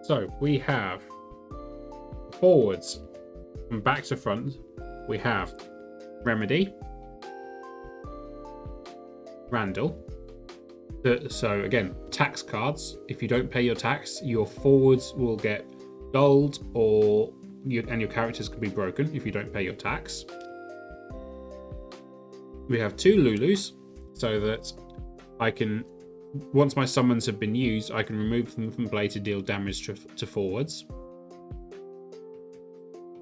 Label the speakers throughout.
Speaker 1: So we have forwards from back to front. We have Remedi, Randell. So again, tax cards. If you don't pay your tax, your forwards will get dulled, and your characters can be broken if you don't pay your tax. We have 2 Lulus, so that I can, once my summons have been used, I can remove them from play to deal damage to forwards.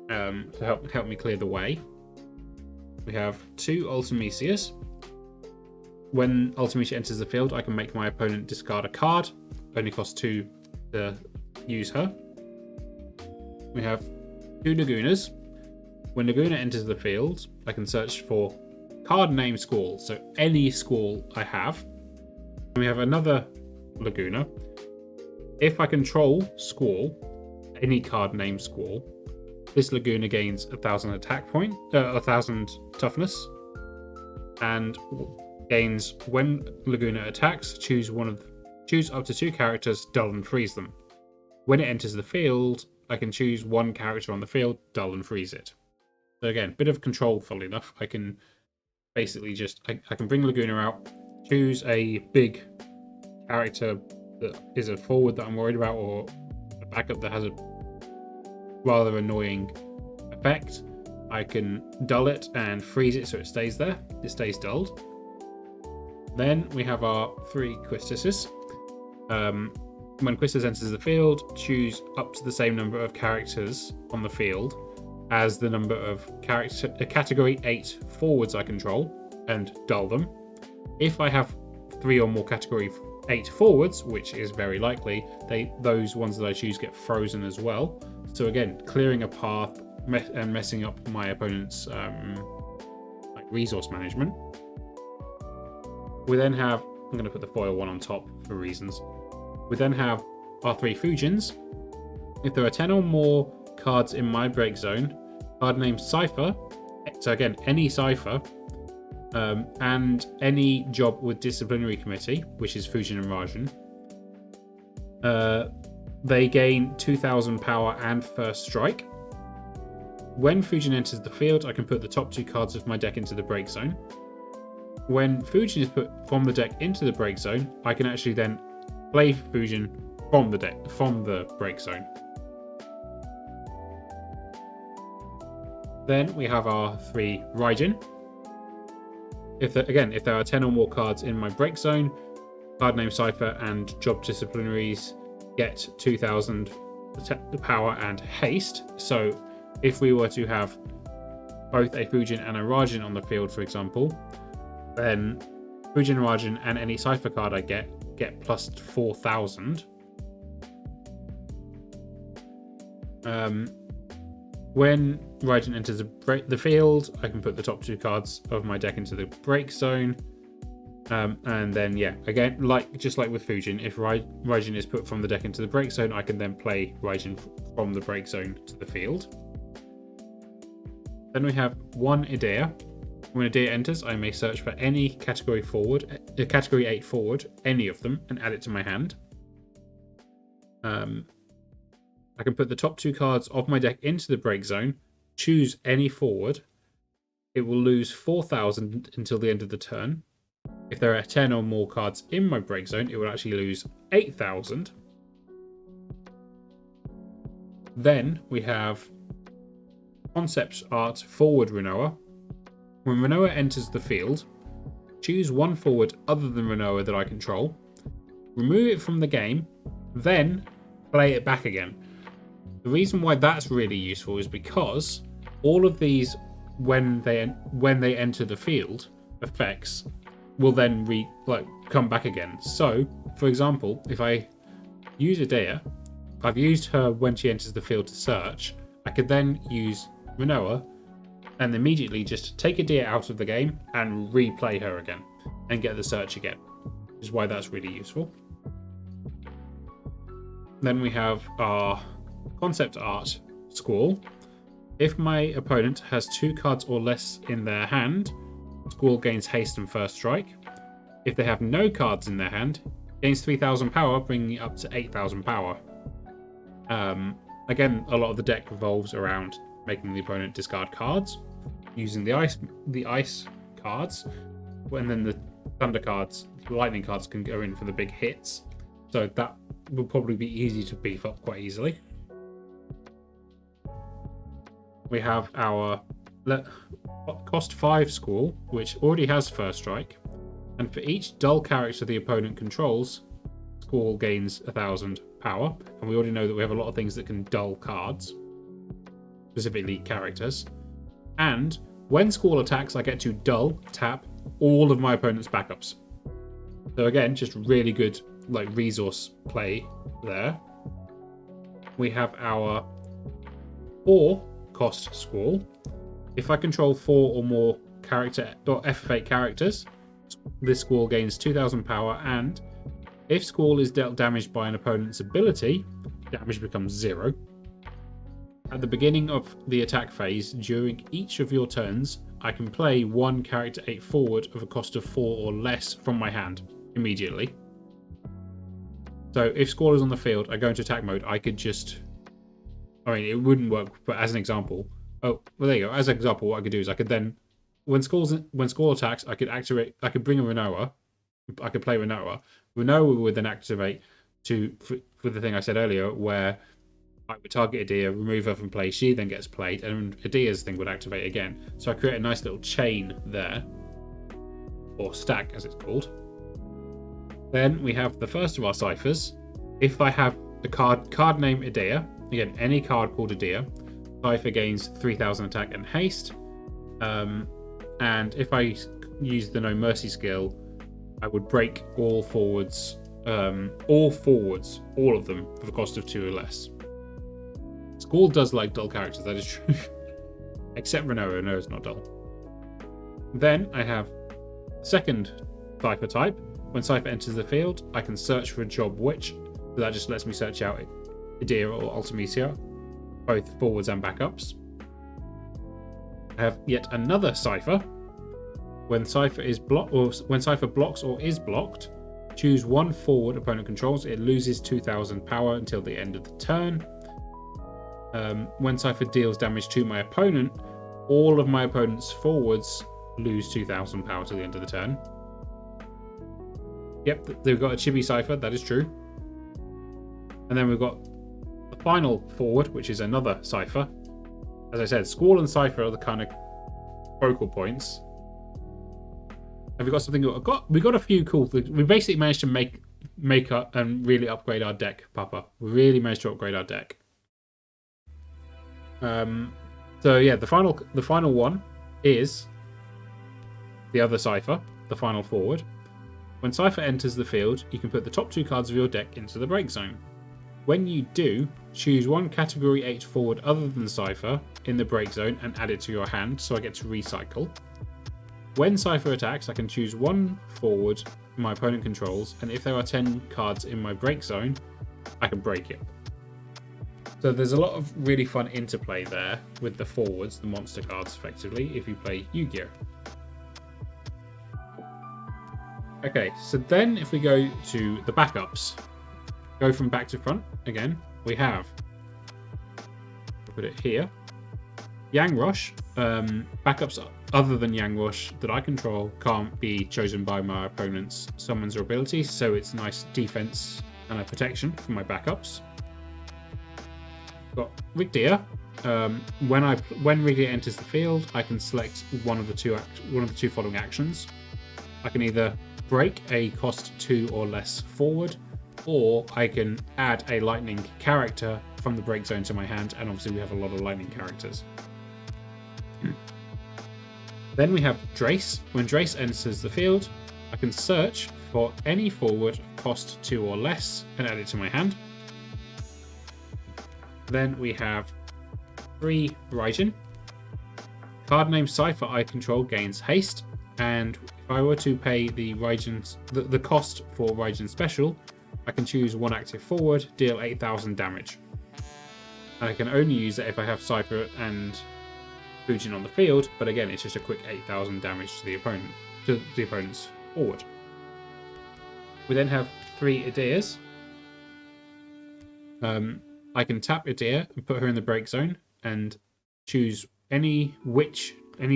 Speaker 1: To help me clear the way. We have 2 Ultimecias. When Ultimecia enters the field, I can make my opponent discard a card. Only costs 2 to use her. We have 2 Lagunas. When Laguna enters the field, I can search for card name Squall, so any Squall I have. And we have another Laguna. If I control Squall, any card name Squall, this Laguna gains 1,000 attack point, 1,000 toughness, and gains when Laguna attacks. Choose up to 2 characters, dull and freeze them. When it enters the field, I can choose 1 character on the field, dull and freeze it. So again, bit of control. Funnily enough, I can basically I can bring Laguna out, choose a big character that is a forward that I'm worried about, or a backup that has a rather annoying effect. I can dull it and freeze it so it stays there. It stays dulled. Then we have our 3 Quistises. When Quistis enters the field, choose up to the same number of characters on the field as the number of category 8 forwards I control, and dull them. If I have 3 or more category 8 forwards, which is very likely, those ones that I choose get frozen as well. So again, clearing a path and messing up my opponent's resource management. We then have, I'm going to put the foil one on top for reasons. We then have our 3 Fujins. If there are 10 or more cards in my break zone, card name Seifer, so again, any Seifer, and any job with disciplinary committee, which is Fujin and Raijin, they gain 2,000 power and first strike. When Fujin enters the field, I can put the top 2 cards of my deck into the break zone. When Fujin is put from the deck into the break zone, I can actually then play Fujin from the break zone. Then we have our 3 Raijin. If there are 10 or more cards in my break zone, card name Seifer and job disciplinaries get 2,000 power and haste. So if we were to have both a Fujin and a Raijin on the field, for example, then Fujin, Raijin, and any Seifer card I get plus 4,000. When Raijin enters the field, I can put the top 2 cards of my deck into the break zone. And then, yeah, again, just like with Fujin, if Raijin is put from the deck into the break zone, I can then play Raijin from the break zone to the field. Then we have 1 Edea. When Edea enters, I may search for any category 8 forward, any of them, and add it to my hand. I can put the top 2 cards of my deck into the break zone, choose any forward. It will lose 4,000 until the end of the turn. If there are 10 or more cards in my break zone, it will actually lose 8,000. Then we have concept art forward Rinoa. When Rinoa enters the field, choose 1 forward other than Rinoa that I control, remove it from the game, then play it back again. The reason why that's really useful is because all of these, when they enter the field, effects will then come back again. So, for example, if I use Edea, I've used her when she enters the field to search. I could then use Rinoa and immediately just take Edea out of the game and replay her again and get the search again, which is why that's really useful. Then we have our concept art Squall. If my opponent has 2 cards or less in their hand, Squall gains haste and first strike. If they have no cards in their hand, gains 3,000 power, bringing it up to 8,000 power. Again, a lot of the deck revolves around making the opponent discard cards, using the ice cards, and then the thunder cards, the lightning cards can go in for the big hits. So that will probably be easy to beef up quite easily. We have our cost 5 Squall, which already has first strike, and for each dull character the opponent controls, Squall gains 1,000 power, and we already know that we have a lot of things that can dull cards, specifically characters. And when Squall attacks, I get to dull tap all of my opponent's backups. So again, just really good resource play there. We have our 4 cost Squall. If I control 4 or more character or FF8 characters, this Squall gains 2,000 power, and if Squall is dealt damage by an opponent's ability, damage becomes 0. At the beginning of the attack phase, during each of your turns, I can play one character 8 forward of a cost of 4 or less from my hand immediately. So if Squall is on the field, I go into attack mode, I could just... I mean, it wouldn't work, but as an example... Oh, well, there you go. As an example, what I could do is I could then... When Squall attacks, I could activate... I could bring a Rinoa. I could play Rinoa. Rinoa would then activate for the thing I said earlier, where I would target Edea, remove her from play, she then gets played, and Edea's thing would activate again. So I create a nice little chain there, or stack as it's called. Then we have the first of our ciphers. If I have the card name Edea, again, any card called Edea, cipher gains 3,000 attack and haste. And if I use the No Mercy skill, I would break all forwards, all of them, for the cost of 2 or less. Squall does like dull characters, that is true. Except Rinoa. Rinoa's not dull. Then I have second cipher type. When Cipher enters the field, I can search for a job which, so that just lets me search out Edea or Ultimecia, both forwards and backups. I have yet another Cipher. When Cipher blocks or is blocked, choose one forward opponent controls. It loses 2,000 power until the end of the turn. When Cipher deals damage to my opponent, all of my opponent's forwards lose 2,000 power to the end of the turn. Yep, they've got a chibi Cipher, that is true. And then we've got the final forward, which is another Cipher. As I said, Squall and Seifer are the kind of focal points. Have we got something? We got a few cool things. We basically managed to make up and really upgrade our deck, Papa. We really managed to upgrade our deck. So yeah, the final one is the other Cipher, the final forward. When Cipher enters the field, you can put the top 2 cards of your deck into the break zone. When you do, choose one category 8 forward other than Cipher in the break zone and add it to your hand, so I get to recycle. When Cipher attacks, I can choose one forward my opponent controls, and if there are 10 cards in my break zone, I can break it. So there's a lot of really fun interplay there with the forwards, the monster cards effectively, if you play Yu-Gi-Oh! Okay, so then if we go to the backups, go from back to front again, we have, I'll put it here, Yang Rush. Backups other than Yang Rush that I control can't be chosen by my opponent's summons or abilities, so it's nice defense and a protection for my backups. Got Rygdea. When Rygdea enters the field, I can select one of the two following actions. I can either break a cost 2 or less forward, or I can add a lightning character from the break zone to my hand, and obviously we have a lot of lightning characters. Then we have Drace. When Drace enters the field, I can search for any forward cost 2 or less and add it to my hand. Then we have 3 Raijin. Card name Cipher I control gains haste, and if I were to pay the Raijin, the cost for Raijin special, I can choose one active forward, deal 8,000 damage. And I can only use it if I have Cipher and Fujin on the field, but again, it's just a quick 8,000 damage to the opponent's forward. We then have 3 Edeas. I can tap Edea and put her in the break zone and choose any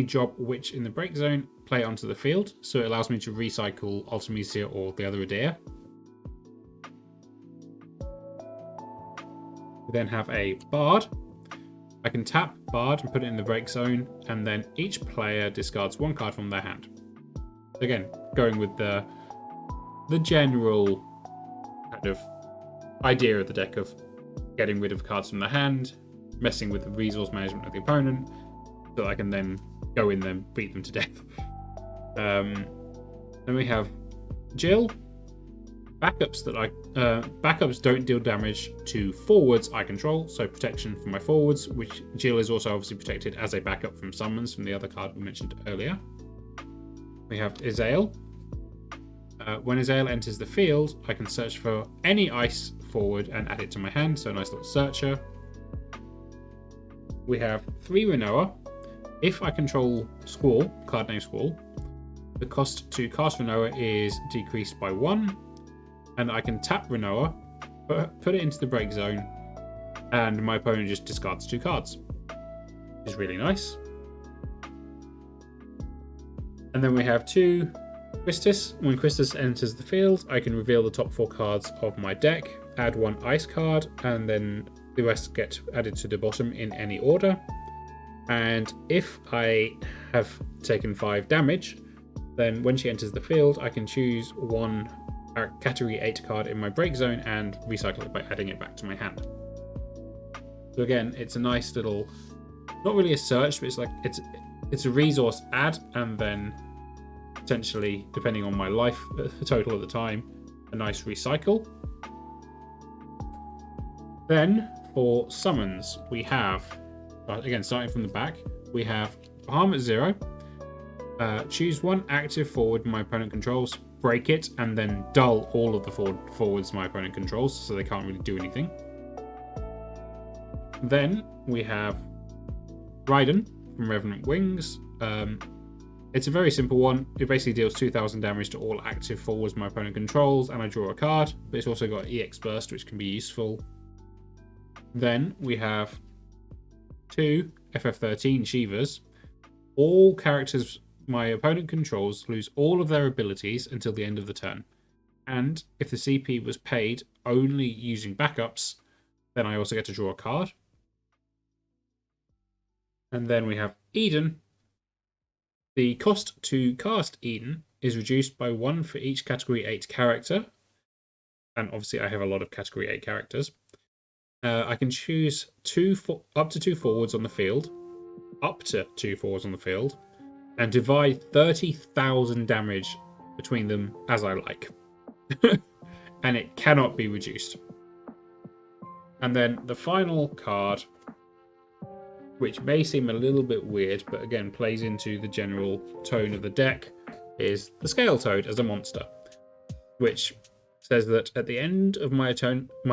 Speaker 1: job witch in the break zone, play it onto the field, so it allows me to recycle Ultimecia or the other Edea. We then have a Bard. I can tap Bard and put it in the break zone, and then each player discards 1 card from their hand. Again, going with the general kind of idea of the deck of getting rid of cards from the hand, messing with the resource management of the opponent, so I can then go in there and beat them to death. Then we have Jihl. Backups don't deal damage to forwards I control, so protection for my forwards, which Jihl is also obviously protected as a backup from summons from the other card we mentioned earlier. We have Ysayle. When Ysayle enters the field, I can search for any ice forward and add it to my hand, so a nice little searcher. We have 3 Rinoa. If I control Squall, card name Squall, the cost to cast Rinoa is decreased by 1, and I can tap Rinoa, put it into the break zone, and my opponent just discards 2 cards, which is really nice. And then we have 2 Quistis. When Quistis enters the field, I can reveal the top 4 cards of my deck, add 1 ice card, and then the rest get added to the bottom in any order. And if I have taken 5 damage, then when she enters the field, I can choose 1 category 8 card in my break zone and recycle it by adding it back to my hand. So again, it's a nice little, not really a search, but it's a resource add, and then potentially, depending on my life total at the time, a nice recycle. Then for summons, we have, again starting from the back, we have Bahamut 0. Choose 1 active forward my opponent controls, break it, and then dull all of the forwards my opponent controls, so they can't really do anything. Then we have Raijin from Revenant Wings. It's a very simple one. It basically deals 2000 damage to all active forwards my opponent controls, and I draw a card, but it's also got EX Burst, which can be useful. Then we have 2 FF13 Shivas. All characters my opponent controls lose all of their abilities until the end of the turn. And if the CP was paid only using backups, then I also get to draw a card. And then we have Eden. The cost to cast Eden is reduced by 1 for each category 8 character. And obviously I have a lot of category 8 characters. I can choose up to 2 forwards on the field, and divide 30,000 damage between them as I like. And it cannot be reduced. And then the final card, which may seem a little bit weird, but again plays into the general tone of the deck, is the Scale Toad as a monster, which says that at the end of my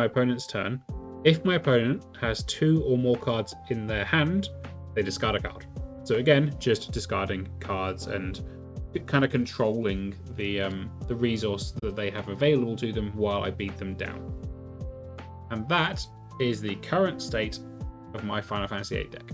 Speaker 1: opponent's turn, if my opponent has 2 or more cards in their hand, they discard a card. So again, just discarding cards and kind of controlling the resource that they have available to them while I beat them down. And that is the current state of my Final Fantasy VIII deck.